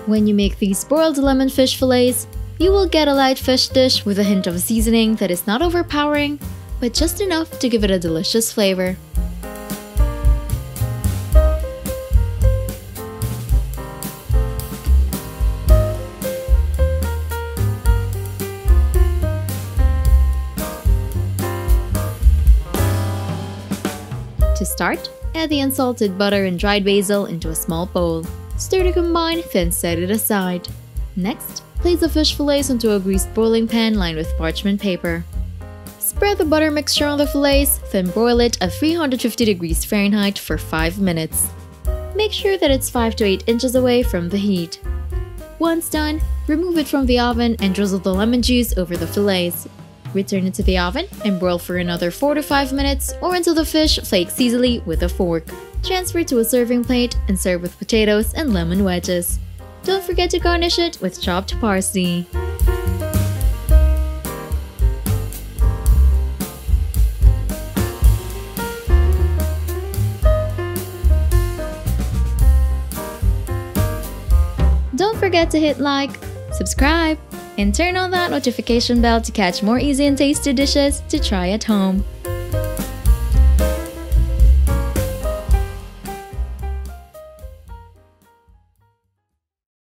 When you make these broiled lemon fish fillets, you will get a light fish dish with a hint of seasoning that is not overpowering, but just enough to give it a delicious flavor. To start, add the unsalted butter and dried basil into a small bowl. Stir to combine, then set it aside. Next, place the fish fillets into a greased broiling pan lined with parchment paper. Spread the butter mixture on the fillets, then broil it at 350 degrees Fahrenheit for 5 minutes. Make sure that it's 5 to 8 inches away from the heat. Once done, remove it from the oven and drizzle the lemon juice over the fillets. Return it to the oven and broil for another 4 to 5 minutes or until the fish flakes easily with a fork. Transfer to a serving plate and serve with potatoes and lemon wedges. Don't forget to garnish it with chopped parsley. Don't forget to hit like, subscribe, and turn on that notification bell to catch more easy and tasty dishes to try at home.